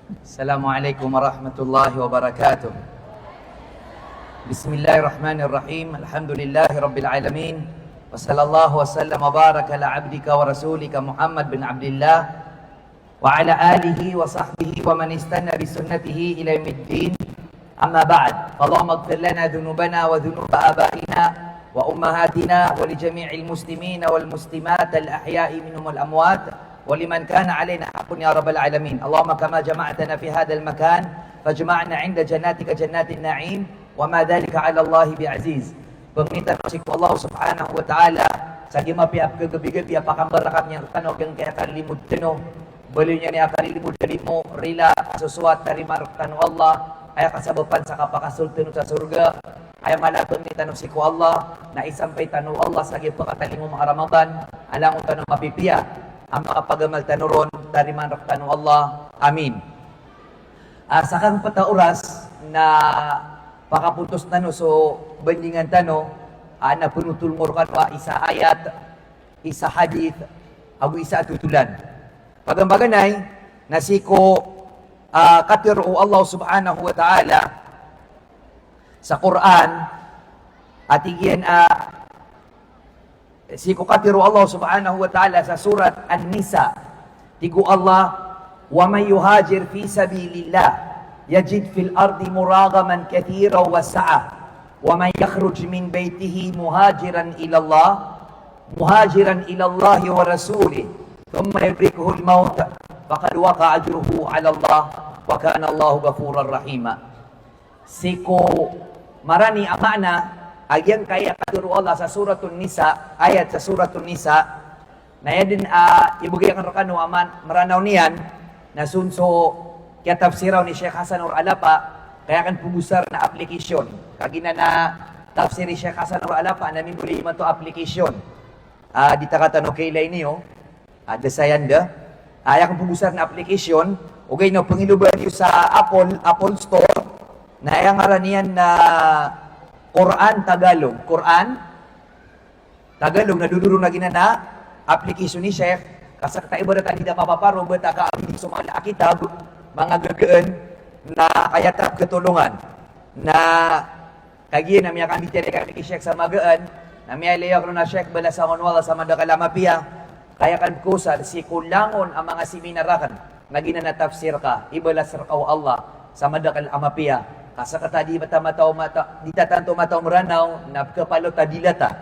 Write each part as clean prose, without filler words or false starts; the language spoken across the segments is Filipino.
Assalamualaikum warahmatullahi wabarakatuh. Bismillahirrahmanirrahim. Alhamdulillahi rabbil alamin. Wa sallallahu wa sallam wa baraka ala abdika wa rasulika Muhammad bin Abdullah wa ala alihi wa sahbihi wa man istanna bi sunnatihi ila yaumiddin. Amma ba'd. Allahumma ighfir lana dhunubana wa dhunuba abaina wa ummahatina wa li jami'il muslimina wal muslimat al ahya'i minhum wal amwat wa liman kana alaina haqqun ya rabbal alamin. Allahumma kama jama'tana fi hadzal makan fajma'na 'inda jannatika jannatin na'im wa ma dhalika 'ala Allah bi'aziz. Permintaan kepada Allah Subhanahu wa taala sagi mapiap ke gebi-gebi apakah berakatnya kano keng kaya akan limud teno belinya ni akan limud dari mo rila sesuatu dari markan Allah ay kasabapan sa kapakasultano sa surga ay malapang ni tanong si ko Allah na isampay tanong Allah sagi pagkataling mo mga Ramadan alang ang tanong mapipiya ang makapagamal tanuron dari manrak tanong Allah. Amin. Sakang patauras na pakaputos na no so bandingan tano na punutulmor ka pa isa ayat, isa hadith, agu isa tutulan. Pagambaganay na siko katiru Allah subhanahu wa ta'ala sa Quran at iyan siko katiru Allah subhanahu wa ta'ala sa surat An-Nisa tigo Allah wa man yuhajir fi sabilillah yajid fil ardi muragaman kathira wa sa'a wa man yakhruj min baytihi muhajiran ila Allah wa rasulih thumma yudrikuhu al-maut faqad waqa'a ajruhu 'ala Allah wa kana Allahu ghafurar rahima. Siko marani amana agyan kaya katuro Allah sa suratul Nisa ayat sa suratul Nisa na yadin ibugay ang rakano aman maranaw niyan na sunso kaya tafsiraw ni Sheikh Hasan Ur Alapa kaya kan pugusar na application kagina na tafsir ni Sheikh Hasan Ur Alapa namin buli man to application dita katano kailay niyo dasayanda ay kan pugusar na application okay no pangiluban niyo sa Apple Store na ayang aranian na Quran Tagalog na duduro na ginana application ni Sheikh kasakta ibarat hindi na mapaparo bata ka abdi sa mga kitab mga gagaan na kayatap ketulungan na kagiyan na miya kami tiyari kami Sheikh sa magaan na miya liyak na Sheikh bala sa onwala sa madakalamapia kaya kan kusar si kulangon ang mga seminarakan na ginanatafsir ka ibala sarkaw Allah sa madakalamapia kasakata di tatanto mataw maranaw na kapalota dilata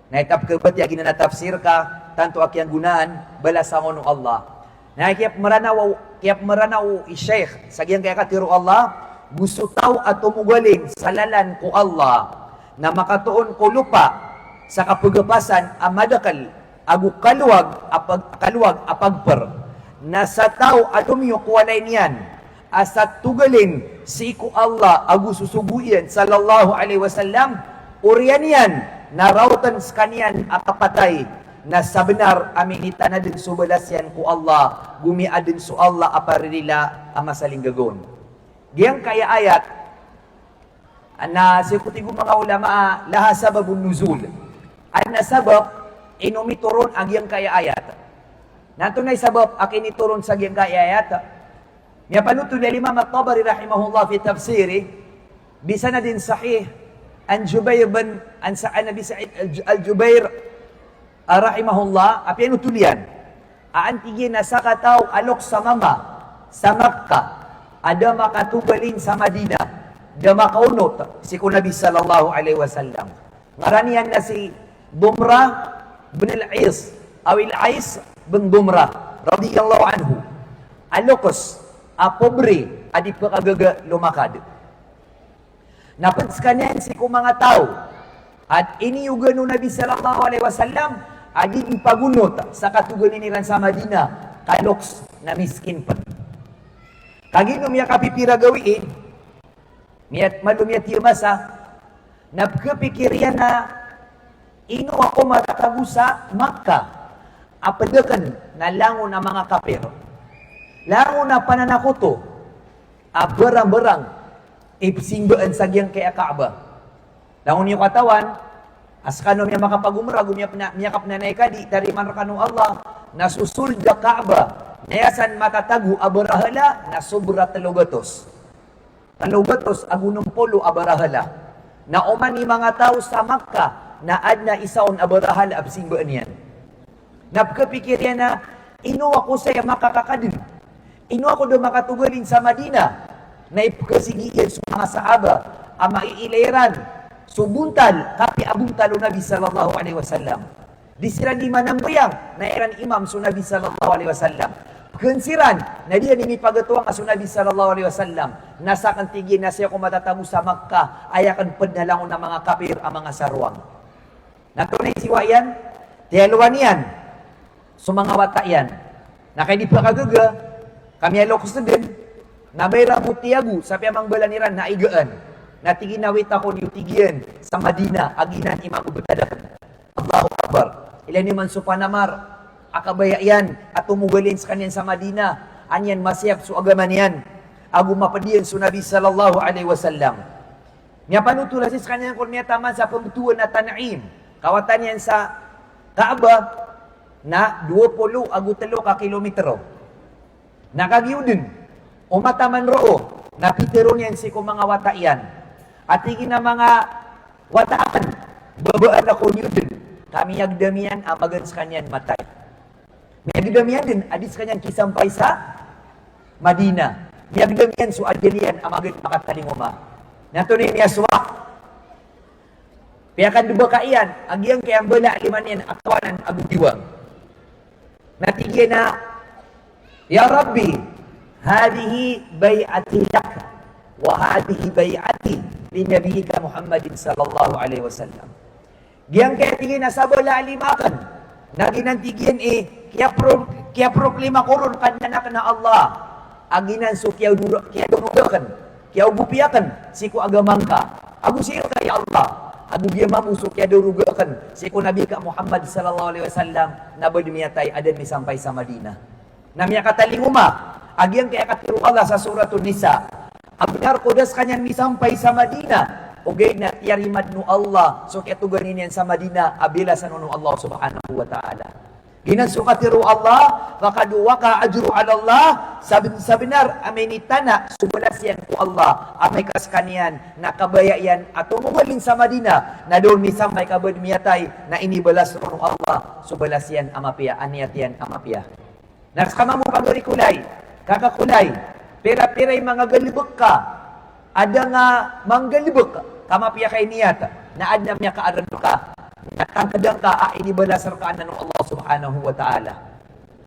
na itap kabat ya ginanatafsir ka tanto akyang gunaan bala sa onong Allah na kiyap maranaw i-Sheikh sagyang kaya katiro Allah gusto tao at tumugaling sa lalan ko Allah na makatuon ko lupa sa kapagapasan amadakal agu kaluwag apagper na sa tao at tumiyok walay niyan asat tugalin si ko Allah agu susubuyan sallallahu alaihi wasallam uriyan yan narautan sa kanyan apapatay na sa benar aminita na din subalas yan ko Allah gumia din su Allah aparilila amasaling gagon diyang kaya ayat na sikutigo mga ulama laha sababun nuzul at nasabab inumituron ang diyang kaya ayat nato na sabab akin ituron sa diyang kaya ayat niya panuto ni Imam At-Tabari rahimahullah fi tafsiri bisa na din sahih an Jubair bin an Nabi Sa'id al-Jubair rahimahullah apian utulian aantigin na sa kataw alok sa mama sa Makkah ada makatubalin sa Madina da makaunot si ko Nabi sallallahu alaihi wasallam ngaranian na si Dumrah bin al-Ais awil Ais bin Dumrah radhiyallahu anhu alokos pobre adi pagagaga lumakad napatskanyan si ko mga tao at iniyugan no Nabi sallallahu alaihi wasallam adi ipagunot sa katuganin nilan sa Madina kaloks na miskin pa kagino miya kapipira gawiin miyat malumiyat masa napkapikiryan na ino ako matatago sa Makkah apadakan na langon ang mga kapir langon na pananakuto berang-berang ipsingbaan sa giyang kaya Kaaba langon niyo katawan askano miya makapagumra miya kapnanay ka di dari man kanu Allah nasusul da Kaaba Nayasan matatagu abarahala na sobra 300. 300 agunong polo abarahala. Na uman ni mga tao sa Makkah na ad na isaon abarahala absingbaan yan. Napkapikir yan na ino ako saya makakakadin. Ino ako do makatugalin sa Madina na ipkasigiyan sa mga sahaba ang maiileran subuntal kapi abuntal o Nabi sallallahu alaihi wasallam. Di sila di manambayang na iran imam sa Nabi sallallahu alaihi wasallam. Kensiran na dia nimi pagatuang sa Nabi sallallahu alaihi wasallam. Nasa kantigin na siya kung matatago sa Makkah ayakan padnalangon ng mga kapir ang mga sarwang. Natunay siwa yan, tiyaluan yan, so mga wata yan. Na kay di pa kagaga, kami alokos na din, na may ramutiagu sa piyamang balaniran na igaan, na tiginawit ako niyo tigian sa Madina, aginan imang ubutadakan. Allahu Akbar. Ilan ni man supanamar, akabaya yan, at tumugalin sa kanyan sa Madina, anyan masyap su agaman yan, agu mapadiyan su Nabi sallallahu alaihi wasallam. Niya panutula sa kanyan kung niya taman sa pembetuan na Tan'im, kawatan yan sa Kaaba, na 20 agu 3 ka kilometro. Nakagiudin, umataman roo, napitero niyan si kung mga wata yan. At higit na mga wataan, babaan ako niyo din. Kami yagdamian, amagan sa kanyan matay. May yagdamian din, adis kanyan kisampay sa Madina. May yagdamian, so adilian, amagan makatalinguma. Natunin niya suwak. Piyakan duba kaiyan, agyang kayang bala liman yan, akwanan agudiwang. Natigyan na, Ya Rabbi, hadihi bay'ati lak, wa hadihi bay'ati linabiyika Muhammadin sallallahu alaihi wasallam. Giyang kaya tigyan na sabala alimakan, na ginantigyan kaya proklima koron kananak na Allah, aginan so kaya dunugakan, kaya ubupiyakan, siku agamangka, agu siya kaya Allah, agu dia mamusuk ya durugakan si ko Nabi ka Muhammad sallallahu alaihi wasallam na badmiyatay adan mi sampai sa Madinah. Namya katalinguma agyang kaya katiru Allah sa suratul Nisa. Abnar kodas kanyan mi sampai sa Madinah. Ugay na tiyarimad nu Allah so kaya tuganin yan sa Madinah abila sa nunu Allah subhanahu wa ta'ala. Ginasukatiru Allah faqad waqa ajru ala Allah sabinar aminitana subulas yan ku Allah amay kaskanian nakabayayan at tumugalin sa Madina na doon mi sampai kabadmiyatay na inibalas nung Allah subulas yan amapia aniyat yan amapia naskama mo pagurikulay kakakulay pera-peray mga galibok ka ada nga manggalibok kamapia kay niyata na adnam niya kaaran ka nakakadang ka inibalasar ka ng Allah subhanahu wa ta'ala.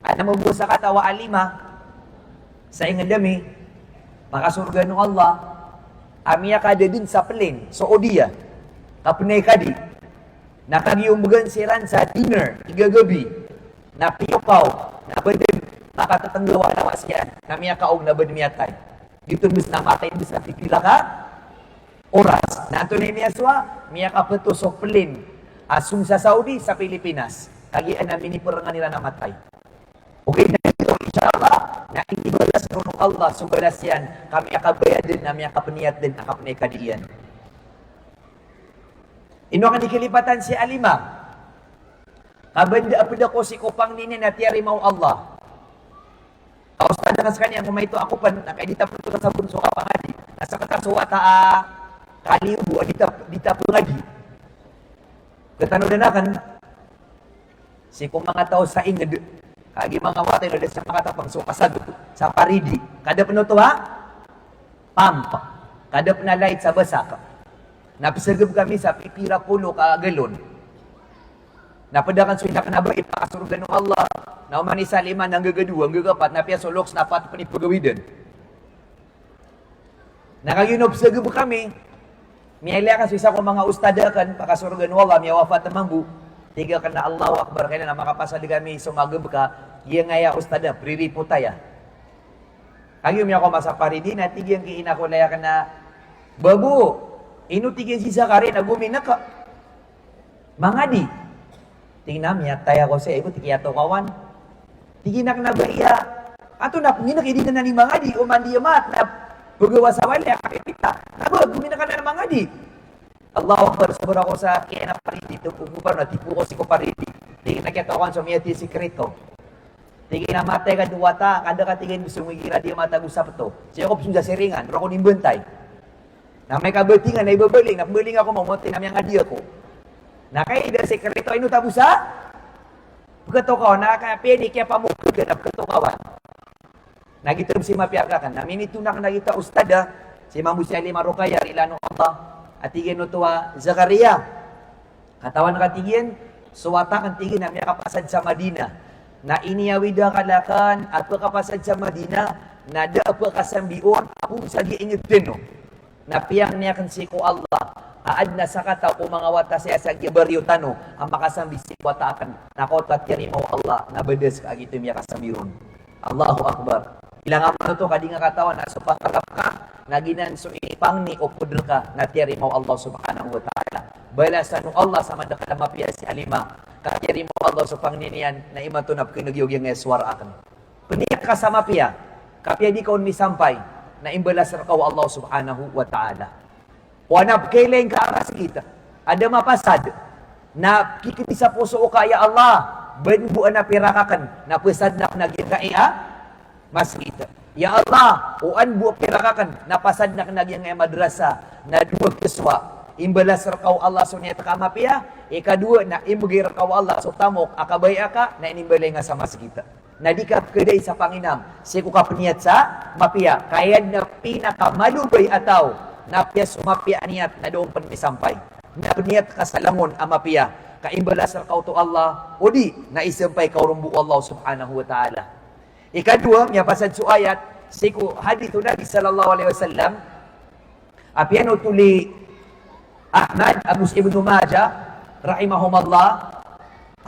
At namubo sa katawa alima sa ingadami makasurga ng Allah amiya kada din sa plane so odiya kapunay kadi nakagiyumbagan siran sa dinner igagabi na piyukaw na badin makatatanggawa lawas yan kamiya kaong na badmiyatay dito bis na matay bis na pipila ka oras na ito na iniyaswa miya kapato so plane asung sa Saudi, sa Pilipinas. Kagian namin ipurangan nila na matay. Okay na ito, insyaAllah, na inibalas ng Allah, subalas yan, kami akabaya din, kami akapaniyat din, akapanikadiyan. Ino ang dikilipatan si Alima. Kabanda apida ko si kupang nini na tiyari mau Allah. Tapos tanda sa kanya, kung may ito ako pa, nakaidita po ito sa bunso ka pangadi. Nasa katasuwa ta kaliubo, dita pangadi. Katano na kan si kung mga tao sa inged agi mga watay lo sa makatapang so kasag sa paridi kada pano to ha pampa kada na light sa basak napisagab kami sa pipira pulo ka galon napadakan so ina kanaba ipakasurgan ng Allah na umani sa lima nang gagaduwa ang gagapat na piya soloks na pat panipagawidan nakaginobsagab kami miyala kan sa ko mga ustada kan pakasurgan wala miya wafat mambu tiga kan na Allahu Akbar kaya na makapasali kami sumagab ka iya nga ya ustada pririputaya ayo miya ko masaparidi na tigyan kiina ko laya kan na babu inu tigyan si Zakari na gumina ka mangadi tingnan miya taya ko sa ibo tikiyato kawan tiginak na baya ato na punginak hindi na ni mangadi o mandiyamat na Bugawa sa wali, kakipita. Nagod, gumina ka na ng mga di. Allahu Akbar, sabor ako sa kaya na pariti. Tupupo na, tipo ko si ko pariti. Tingin na kaya tawakan sa miyati sikreto. Tingin na matay ka duwata, kada ka tingin gusto mo ikira dia mata gusap to. Siya ko sudah seringan, pero ako nimbentay. Na may kabertingan na ibabaling, na pembaling ako mamuti na mga dia ko. Na kay ida sekreto ino tabusa. Pagkato ko, nakapili kaya pamukod ka na pagkato kawan. Nagitom si mapiagakan. Namin ito na nagita ustada, si Mamusi Ali Marukaya, ilano Allah, at tigin no tuwa Zakaria. Katawan katigin, suwata kan tigin na may kapasad sa Madina. Na iniyawida kalakan at pagkapasad sa Madina na da pagkasambion ako sa giingit din no. Napiyang niya kan si ko Allah aad na sa kata ko mga wata siya sa gibaryo tano ang makasambi si wata akan nakot at mo Allah na bedes ka gitu miya kasambion. Allahu Akbar. Ilang ano to kadi nga katawan na so pangkalap ka naginan so ipang ni o pudel ka na tiyari mo Allah subhanahu wa ta'ala. Balasan ng Allah sa madakala mapiya si Halima. Katiri mo Allah sa pangninian na imatunap kinugyog yung eswar akan. Paniyak ka sa mapiya. Kapya di kaun misampay na imbalas rakaw Allah subhanahu wa ta'ala. Wanap kailan ka aras kita. Ada mapasad na kikiti sa puso o kaya Allah. Benbuan na pirakakan na pusad na naging kaya mas kita. Ya Allah, uan buo pirakakan na pasad na naging madrasa na duwag kiswa. Imbalas rakaw Allah so niya takamapiya. Ikadua na imbagay rakaw Allah so tamok akabay aka na inimbalay nga sa mas kita. Nadikap keday sa Panginam. Siku ka peniat sa mapiya. Kayad na pinakamalubay ataw na piya sumapya niat na doon panmisampay. Na peniat ka sa langon ang mapiya. Kaimbalas rakaw to Allah. O di, na isampay kaurumbu Allah subhanahu wa ta'ala. Ikadua, niya pasad su ayat. Siku hadithu Nabi sallallahu alaihi wasallam. Apiano tuli Ahmad, Abu Ibn Majah, rahimahumallah.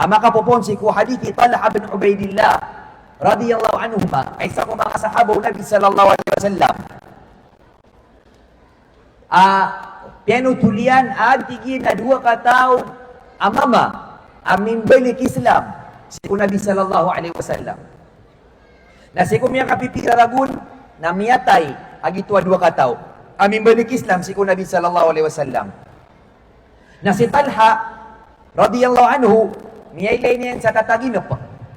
Maka popon siku hadithi Talha bin Ubaidillah radhiyallahu anhuma. Ay sa mga sahabaw Nabi sallallahu alaihi wasallam. Piano tulian tigin na dua katao amama amin balik Islam siku Nabi sallallahu alaihi wasallam. Na siku miya kapipira ragun na miyatay agitua dua katao amin balik Islam siku Nabi sallallahu alaihi wasallam. Na si Talha radhiyallahu anhu miyaylay niyan sa tataginap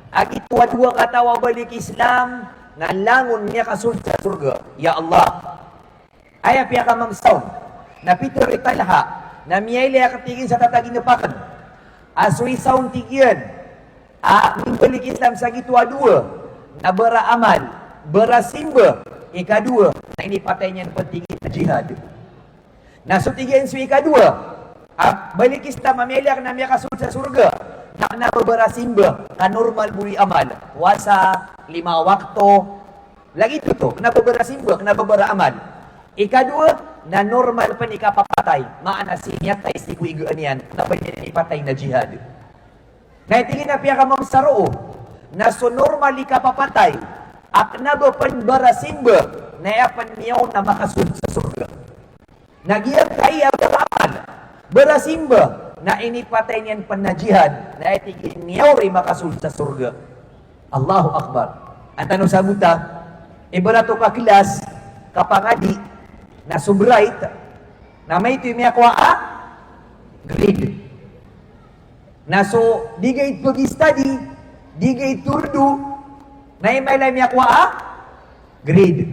agi tuwa-tuwa katawa balik Islam na langon niya kasul sa surga. Ya Allah ay piya ka mamsaw na Peter Talha na miyaylay katigin sa tataginapakan asoy saun tigyan balik Islam sa gituwa-duwa na beraamal berasimba ikadua na inipatay niyan pentingin na jihad na sutigyan su ikadua balik Islam mamilyak na miya kasul sa surga na babarasimba na normal buri amal wasa 5 wakto lagi ito na babarasimba na babara amal ikadua na normal pa ni kapapatay maana sinyat ay si kuigaan yan na ipatay na jihad na itingin na piya ka mamsaro na so normal kapapatay at na barasimba na yapan niyaw na makasul sa surga nagyat kaya beramal berasimba na inipatay niyan panajihad na itigin niyaw rin makasul sa surga. Allahu Akbar. Ang tanong sa buta, ibarato ka kilas kapangadi na subright na may ito yung miyakwa grade. Na so, di gait pag-study, di gait turdu, na yung may miyakwa grade.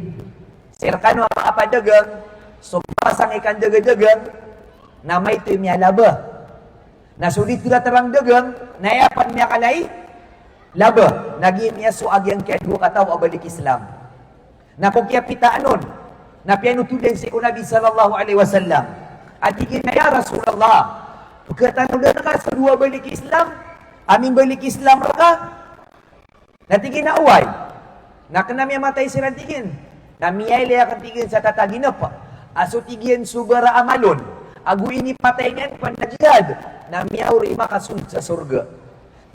Sirkano ang mga padagang, so pasang ikan dagang na may ito yung laba. Na sulit sila terang dagang, na yapan niya kalay, laba. Naging niya suag yung kaya dua kataw abalik Islam. Na kung kaya pitaanon, na pianutulan si Nabi sallallahu alaihi wasallam. At higit na ya Rasulullah, pagkatanong na ka sa dua balik Islam, aming balik Islam ka, natigin na uway. Na kanami matay si Rantigin. Na miyay liya kantigin sa tataginap. Aso tigin subara amalon. Agu ini patay niyan panajihad na miyaw rin makasun sa surga.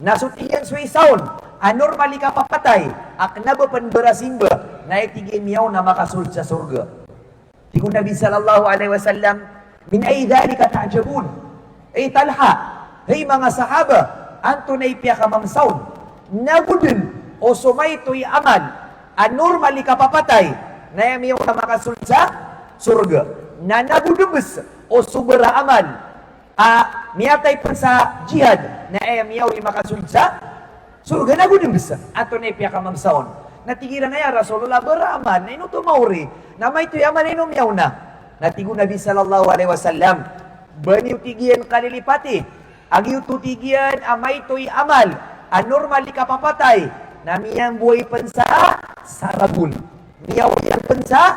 Nasutiyan suy sound, anormali ka papatay, aknaba panbarasimba, na itigin miyaw na makasul sa surga. Tigun Nabi sallallahu alaihi wasallam, min ay dhalika ta'jabun. Ay Talha, hey mga sahaba, anto na ipya ka mamsawn, nagudin o sumay to'y amal, anormali ka papatay, na miyaw na makasul sa surga. Na nagudubes, o subara amal miyatay pa sa jihad na miyaw makasul sa Surga na gudang besar. Ato na ipiya ka mamsaon. Natigilan na ya Rasulullah beraman. Na ino tumauri. Na may tuyaman na inom yaw na. Natigo Nabi sallallahu alaihi wasallam. Baniw tigian kalilipati. Agiw tutigian amay tuy amal. Anormal di kapapatay. Namiyang buhay pansa sarabul. Miyaw yang pansa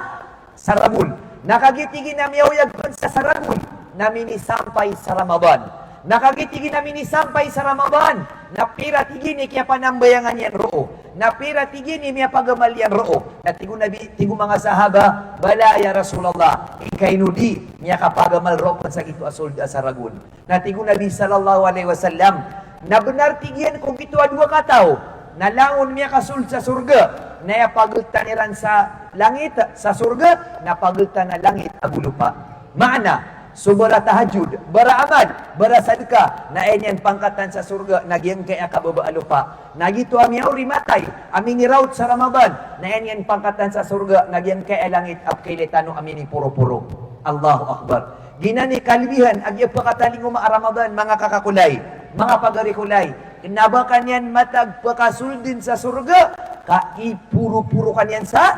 sarabul. Nakagitigin na miyaw yang pansa sarabul. Namini sampai sa Ramadan. Nakagitigin namin ni sampai sa Ramadan. Napira tigini kaya panambayangan yan roo. Napira tigini miya pagamal yan roo. Natigo Nabi, tigo mga sahaba, bala ya Rasulullah, ikay nudi, miya kapagamal roo sa ito asol da saragun. Natigo Nabi sallallahu alaihi wasallam, na benar tigian kung ito adwa kataw, nalangon miya kasul sa surga, na pagultaniran sa langit, sa surga, na pagultan na langit agulupa. Maana, so bara tahajud, bara amal, bara sadka, na enyan pangkatan sa surga, nagyang kaya kababaalupa. Nagito ami uri matay, aming iraut sa Ramadan, na enyan pangkatan sa surga, nagyang kaya langit, apkailitano amini puro-puro. Allahu Akbar. Ginani kalbihan, agya pakataling Ramadan, mga kakakulay, mga pagarikulay. Inabakan yan matag pakasuldin sa surga, kaipuro-puro kanyan sa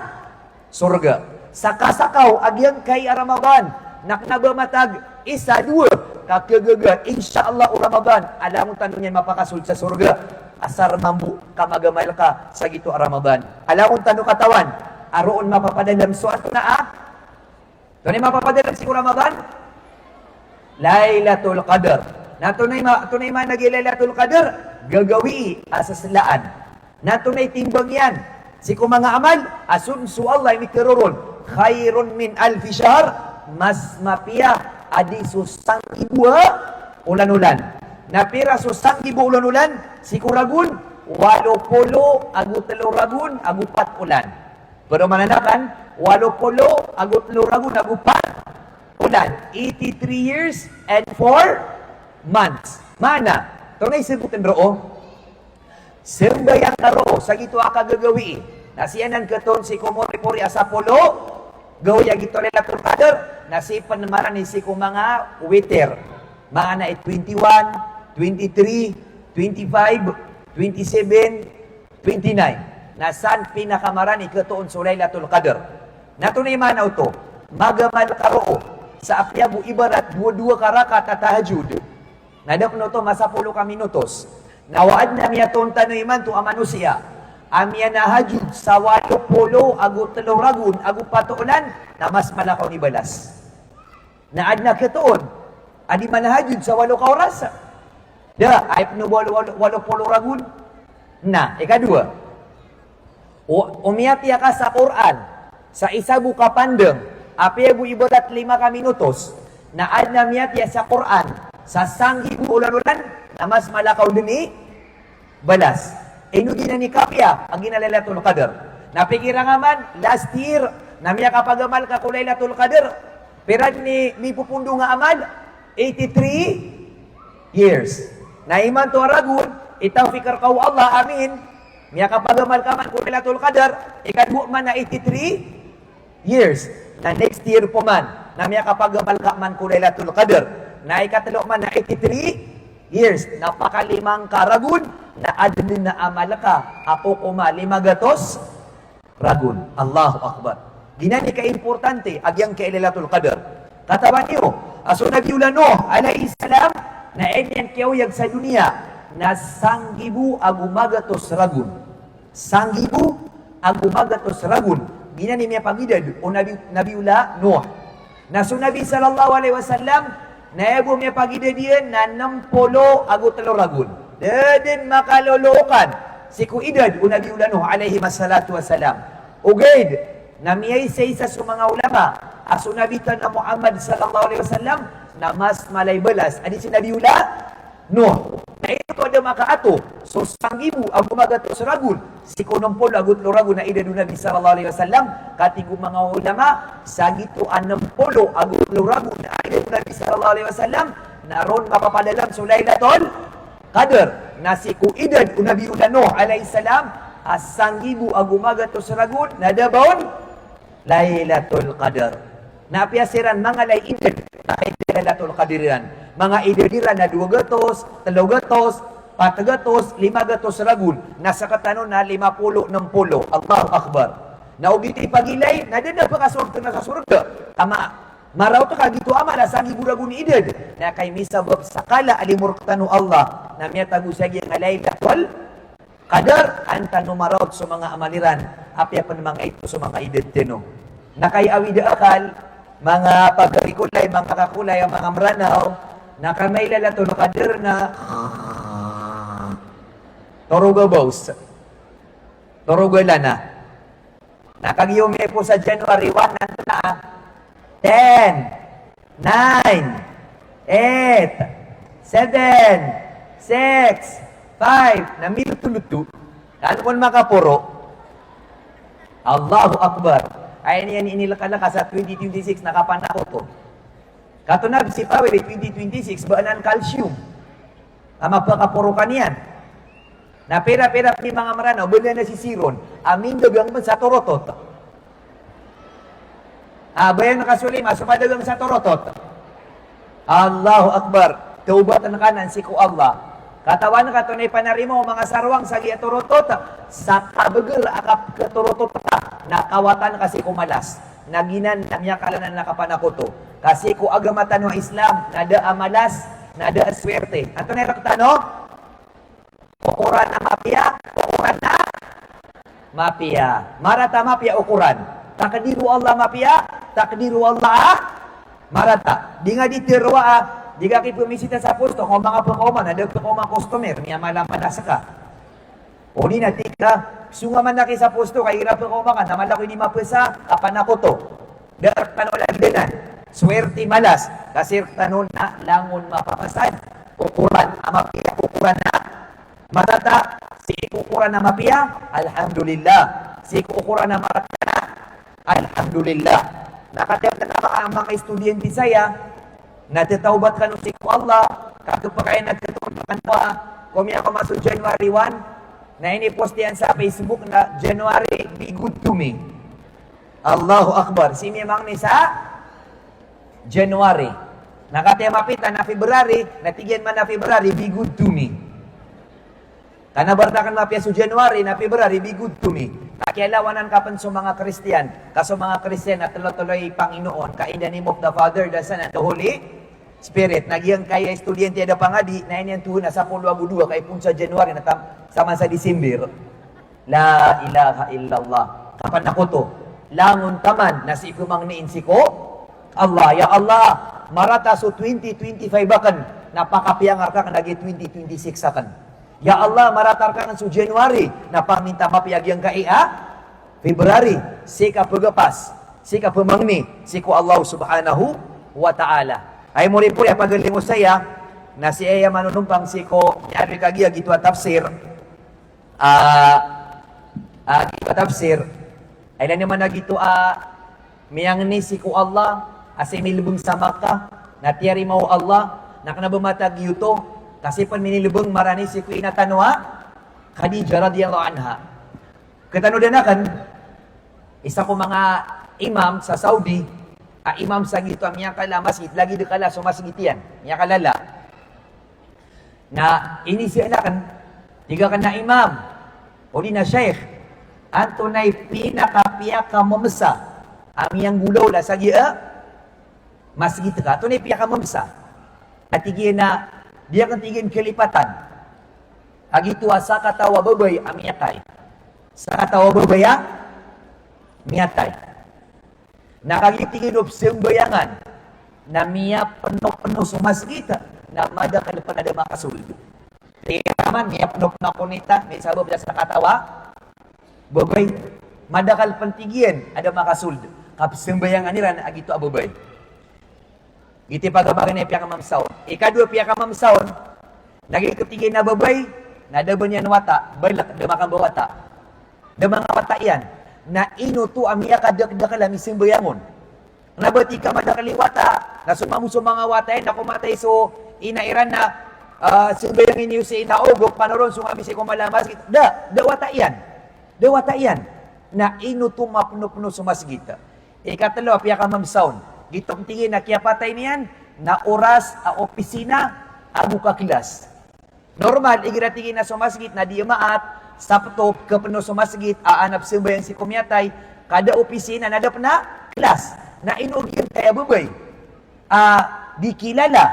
surga. Sakasakaw, agyang kay Ramadan, naknaba matag, isa, dua, kakagaga, insyaAllah o Ramadan, alam mong tanong yan mapakasul sa surga, asar mambu, kamagamal ka sa gito Ramadan. Alam mong tanong katawan, aroon mapapadalam, so ato na ito na mapapadalam si Ramadan, Lailatul Qadar. Natunay man nag-Lailatul Qadar, gagawi asaslaan. Natunay timbang yan, si mga amal, asun su Allah imikiroron, khairun min alfi syahr, mas mapia adi susang ibu ulan-ulan. Napira susang ibu ulan-ulan si kuragun 80 agu 3 ragun agu 4 ulan. Pero mananakan 80 agu 3 ragun agu 4 ulan. 83 years and 4 months. Mana? Tunay sagutin roo. Sembayang karo sa gito akagagawi. Nasiyanan katon si kumori-pori asapolo gawya gito Lailatul Qadar, nasipan naman ni si mga witer. Mga na 21, 23, 25, 27, 29. Nasan pinakamarani katoon sa Lailatul Qadar. Natunay man ito, magamal karo sa apyabu ibarat 2 karakat at tahajud. Nadap no to masapulo ka minutos. Nawaad na miya tanoy man to amanusia. Amya na hajud sa 80 agu 3 ragun agu 4 ulan na mas malakaw ni balas. Naad na katoon, adi manahajud sa 8 ka oras. Da, ay no 80 ragun. Na, ikadua. Umiyatiya ka sa Quran, sa isa buka pandang, api bu ibadat 5 ka minutos, naad na miyatiya sa Quran, sa sanggi bu ulan-ulan, na mas malakaw din ni balas. Ino ginani kapya, ang ginalailatul Qadar. Napikira nga man, last year, namiya kapagamal ka kulailatul Qadar, pero ni pupundo nga amal, 83 years. Na iman to aragun, itaw fikar kaw Allah, amin, miya kapagamal ka man kulailatul Qadar, ikadbu man na 83 years. Na next year po man, na miya kapagamal ka man kulailatul Qadar, na ikatalo man na 83 years. Napakalimang karagun, na admin na amal ka, apo kuma 500 ragun. Allahu Akbar. Ginani ka-importante, agyang kay Lailatul Qadar. Katawan niyo, aso nagiula Nuh, alayhi salam, na enyan kiyawag sa dunia, na sanggibu agumagatos ragun. Sanggibu agumagatos ragun. Ginani miya pagidad, o nabiula Nuh. Na so Nabi sallallahu alaihi wasallam, na ebo miya pagidad yan, na 60 agu 3 ragun. Dadin makalulukan si Kuidad unabi ulano alaihi massalatu wassalam. Ugaid na miyay sa isa sa mga ulama aso nabitan na Muhammad sallallahu alaihi wasallam na mas malay balas adi si Nabi Ula no. Na ito ada makaato so sangibu ang gumagato sa ragul si kunumpol agut luragun na idadu Nabi sallallahu alaihi wasallam katigo mga ulama sa gito 60 agut luragun na idadu Nabi sallallahu alaihi wasallam naron mapapadalam sa Lailatul Qadar na si Kuidad unabi Nuh alayhi salam asanggibu agumagato sa ragun nadabon Lailatul Qadar. Napiasiran mga laiidad na Lailatul Qadariran. Mga idadiran na 2 gatos, 3 gatos, 400, 500 ragun. Nasa katanon na 50, 60. Allahu Akbar. Naugiti pagilay, nadada pa kasurga na sa surga. Ama, maraw to kagito ama, nasang iburagun idad. Na kay misabab sakala alimurktanu Allah. Na miya tagusagi ang laylatul qadar. Antano maraw sa mga amaliran. Apya pa mga ito sa mga idad tino. Na kay awida akal, mga pagkarikulay, mga kakulay, ang mga maranaw, na kamay lalatul qadar na Toruga boss. Toruga lana. Nakagiyume po sa January 1 na 10, 9, 8, 7, 6, 5, na minuto-luto. Ano po makapuro? Allahu Akbar. Ay niyan inilaka-laka sa 2026 nakapanako to. Katunab si Pawel 2026 baanan calcium. Ama pakapuro kaniyan. Na pera-pera ni mga maranaw, bala na si Siron, amin dagang man sa Torotot. Bayan nakasuli, masupadagang sa Torotot. Allahu Akbar. Taubatan na kanan si ku Allah. Katawan ka tunay panarimo, mga sarwang sa liya Torotot. Sa kabagal akap ka Torotot ta, nakawatan kasi kumalas. Naginan, namya kalanan nakapanakoto. Kasi ku agamatan ng Islam, nada amalas, nada aswerte. Ato na rakatano? Ukuran na mafia, ukuran na mafia. Marata mafia ukuran. Takdiru Allah mafia, takdiru Allah marata. Di nga ditirwa di ka kipumisita sa pusto, kung mga pakoman, ada pakoman customer, niya malaman na saka. O di natin ka, sungaman na sa pusto, kaya hirap pakoman ka, naman ako hindi mapesa, kapan ako to. Darak tanong lagi dinan. Swerte malas, kasi tanong na langon mapapasad. Ukuran na mafia, ukuran na marata, si ukuran na mapia, alhamdulillah. Si ukuran na marata, alhamdulillah. Nakatiyap na ang mga estudyante saya, natitaubat ka nung si Allah, kapag kayo nagtutulungan pa, kumi ako maso January 1, na inipost yan sa Facebook na January, be good to me. Allahu Akbar. Si Mimang ni sa January. Nakatiyap mapita na February, natigyan man na February, be good to me. Kanabartakan mapia sa January na February, be good to me. Kakialawanan kapan sa mga Kristiyan, kaso mga Kristiyan na tuloy-tuloy Panginoon, in the name of the Father, the Son, and the Holy Spirit. Nagyang kaya estudyante ada pangadi, na yan tuhon na sa 12 kay pun sa January, na sama sa December. La ilaha illallah. Kapan ako to? Langon taman, na si kumang niinsi ko, Allah, ya Allah, marata so 2025 akan, napakapiangar ka nagi 2026 akan. Ya Allah, maratar ka ng January, na paminta mapiagyang ka February, sika pagapas, sika pamangni, siku Allah subhanahu wa ta'ala. Ay mo rin po, pagaling mo saya, na si Eya manunumpang siko, yari kagiya gitu tafsir, gitu tafsir, ay lang naman na gitu, miyang ni siku Allah, asimilbong sa Makkah, natiyari mo Allah, nakanabumatag yuto, kasi pan minilubong marani si Queen Tanwa, Khadijah radhiyallahu anha. Katanudan isa ko mga imam sa Saudi, imam sa gito, miya kala masjid, lagi de kala so masjid yan, miya kalala. Na inisya na kan, tiga kan na imam, o di na sheikh, antunay pinakapiya ka mamasa, amiyang gulaw la sa giya, masjid ka, tunay piya ka mamasa. At tigyan na, dia kan tingin kelipatan. Agitu asa katawa babay amiatay. Sa katawa babaya miatay. Nakagitingin of sembayangan na miya penuh-penuh sumas kita na madakal pa na makasuldo. Tiyaman miya penuh-penuh kunita may sabab sa katawa babay madakal pantigyan ada makasuldo. Kap sembayangan niran agitu ababay. Iti pagabagan na piya ka mamsaon. Ikadua piya ka mamsaon, naging ketigay na babay, nadaban yan wata, balak, damakang bawata. Damang wata yan, na inuto amiya kadakdakala mising bayangon. Nabati ka madakaliwata, na sumamuso mga wata yan, nakumatay so inairan na simbayangin niyo si inaogok, panoron sumami si kumalamas. Wata yan. Da wata yan, na inuto mapno-pno sumasgita. Ikatalo, piya ka mamsaon. Gitong tingin na kaya patay niyan, na oras a opisina, abu ka kilas. Normal, igiratingin na sa masjid na di maat, sapto ke penuh sa masjid, aanap sembayang si kumyatay, kada opisina, nada pena kelas, na inugin kaya bebay, dikilala,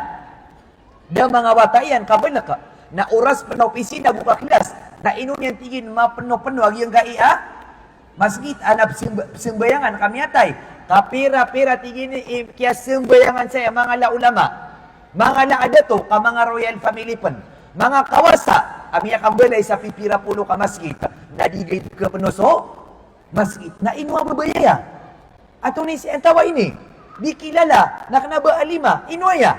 dan mga watayan, kabala ka, na oras penuh opisina buka kelas, na inugin tingin, penuh-penuh, agi yang kaya, masjid, anap sembayangan kamyatay, kapira-pira tingin, kaya sembayangan saya, mga ulama, mga ada to, ka mga royal family pen, mga kawasa, ami akan balay sa pipira pulo ka masjid, na digay ke penoso, masjid, na inu ang babayaya. Ato ni si antawa ini, dikilala, na kanaba alima, inuaya.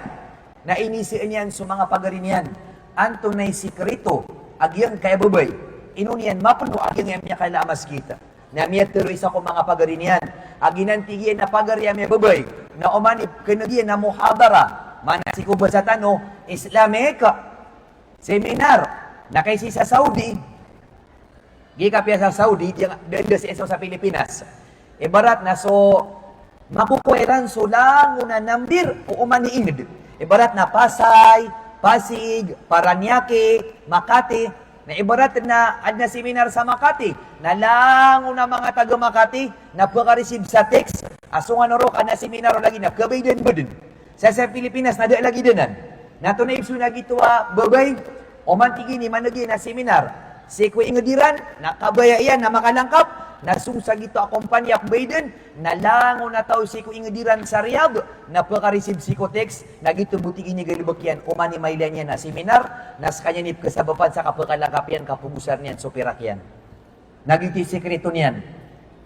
Na inisi niyan sa mga pagarinian, anto na sikrito, agyang kaya babay, inu niyan, mapuno agyang yung kala masjid. Na miya teroy sa ko mga pagarinian, aginantigyan na pagarya miya babay, na umanip kanagyan na muhadara, manasiko ba sa tano, Islamic, seminar, na kaysi sa Saudi, gikapya sa Saudi, dahil sa Pilipinas, ibarat na so, makukuweran so lang una nambir o umaniinid. Ibarat na Pasay, Pasig, Paranaque, Makati, na ibarat na ad na seminar sa Makati, na lang una mga taga Makati, na pagka-receive sa text, aso nga naro ka na seminar lagi na, kabay din ba din? Sa Pilipinas, nada lagi dinan. Nato na ibsu na gitwa babay, o mantigi ni managi na seminar. Si Kuya Ingadiran, nakabayayan na makalangkap, nasungsa gito akompanya ak Biden, nalango na tao si Kuya Ingadiran sa Riyadh, na pagka-receive si Kotex, na gito butigi ni galibakyan, o mani mailan niya na seminar, nas kanya nip kasabapan sa kapakalangkap yan, kapugusan niyan, sopirak yan. Nagiti sekreto niyan.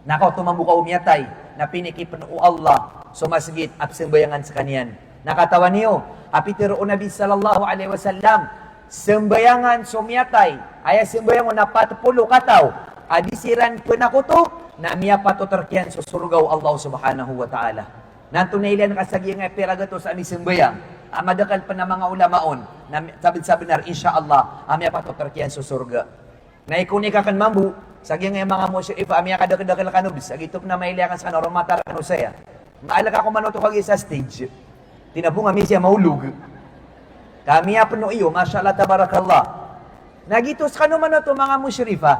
Nakaw tumambuka umyatay, na pinikipan o Allah, sumasagit, absembayangan sa kanyan. Nakatawa niyo, apitero o Nabi sallallahu alaihi wasallam, sembayangan sumyatay, ay sembayangan na patupulo kataw, adisiran penakuto, na miya patuterkian sa surgaw Allah subhanahu wa ta'ala. Nanto na ilan kasagi nga piragato sa anisembayang, amadakal pa na mga ulamaon, na sabi na insyaAllah, miya patuterkian sa surga. Na ikuni ka kan mambu, sagi nga mga musyif, miya kadakadakal kanubis, agitop na mailakan sa naromatar kanusaya. Maalak ako manuto kagi sa stage, tinabunga mi siya maulog. Kami apno iyo, mashallah tabarakallah. Nagitos kano man to mga musyrifa.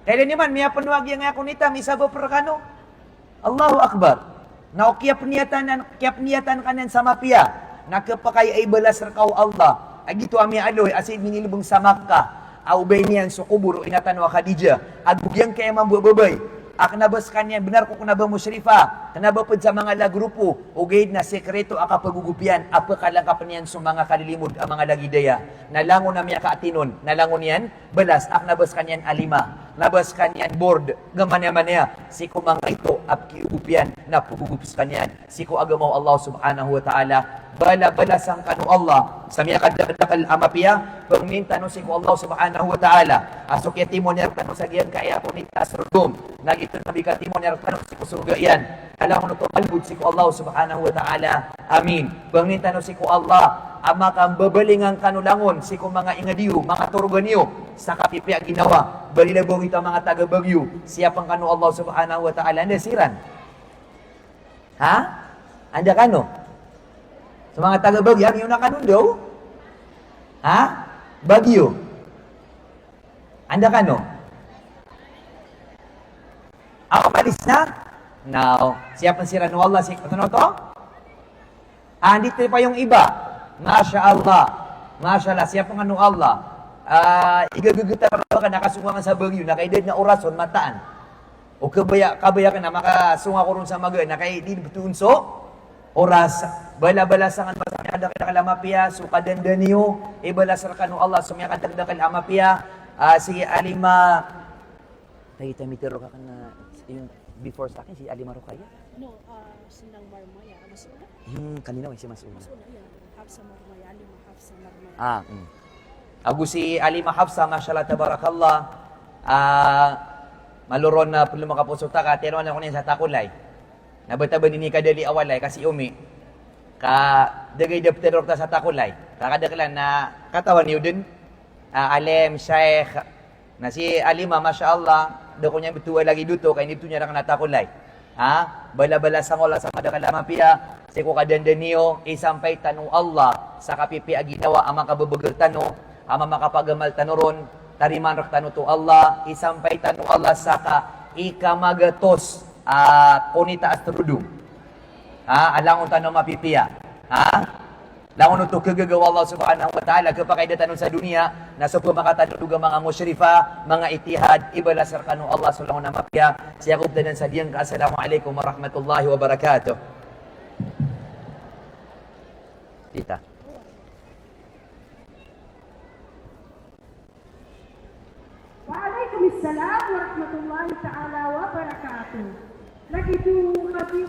Kailan naman mi apno agi nga kunita mi sabo perkano. Allahu akbar. Na kiap niyatan kanan sa mapia. Nakapakay ay balas rakaw Allah. Agito ami aloy asid minilbong sa Makkah. Aubay niyan sa kuburo inatan wa Khadijah. Agugyang kay mambubabay. Akanabas kanya, benar ko kunaba musyrifa, kanaba po sa mga lagrupo, o gayud na sekreto akapagugupian, apakalangkapan niyan sa mga kalilimod, ang mga lagidaya, nalangon na miya kaatinon, nalangon niyan, balas, akanabas kanyan alima, nabas kanyan board, gaman niya, siko mga ito, apkiugupian, na pugugupis kanyan, siko agamaw Allah subhanahu wa ta'ala, bala-balas ang kanu Allah, sa miya kadakal amapiya, pagminta no siko Allah subhanahu wa ta'ala, asok yatimo niya, kanu sa giyan kaya po ni Tasrugum, nagito na bikatimo niya, kanu siko surga yan, alam mo no to, kalbud siko Allah subhanahu wa ta'ala, amin, pagminta no siko Allah, ama kang babalingang kanulangon, siko mga ingadiyo, mga turganiyo, sa kapipi ang ginawa, balilabong ito mga taga-Bagyo, siya pang kanu Allah subhanahu wa ta'ala, anda siran? Ha? Anda kanu? Sa mga taga-Bagyo, ang iyong nakanundo? Ha? Bagyo. Anda kanu? Ako palis na? Now, siya pang siran no Allah, ano to? Andito pa yung iba. Masya Allah. Masya Allah, siya pang ano Allah. Igagugutan ka nakasunga sa Bagyo, nakaidad na orason, mataan. O kabaya ka na makasunga ko rin sa maga, nakaidid betunso, oras, bala-balasangan masakadakal amapia, sukadandan niyo, ibalasar ka no Allah, sumiyakadakal amapia, si Alima, nakita mitero ka na, yung before sa akin, si Alima Rukaya? No, Sinang Marmaya, Masuna? Yung kanina, si Masuna. Masuna, yan. Hafsa Marmaya, Alima Hafsa Marmaya. Agu si Alima Hafsa, mashallah tabarakallah, maluron na pulo makapuso ta ka, tero na ko sa takulay. Nabataba din ni kadali awalay, kasi umi, dagay dapterok ta sa takulay. Kakadaklan na katawan niyo din, Alem, Sheikh, na si Alima, mashallah, do ko niya bituwa lagi duto, kaya nito niya na natakulay. Bala-bala sa ngola sa madakalamapia, si ko kadandan niyo, isampay tanong Allah, sa kapipi aginawa, ang makababagal tanong, ama makapagamal tanuron, tariman rak tanu to Allah, isampay tanu Allah saka ikamagatos kunita astrudum. Alangon tanu mapipiya. Langon untuk kegagawa Allah Subhanahu wa taala kepakaidatan sa dunia na sa pumakatan duga mga musyrifa, mga itihad, ibalasar kanu Allah Subhanahu wa taala. Siya kubdan sa diyang assalamualaikum warahmatullahi wabarakatuh. Tita. Waalaikumsalam warahmatullahi taala wabarakatuh. Lagi tu kami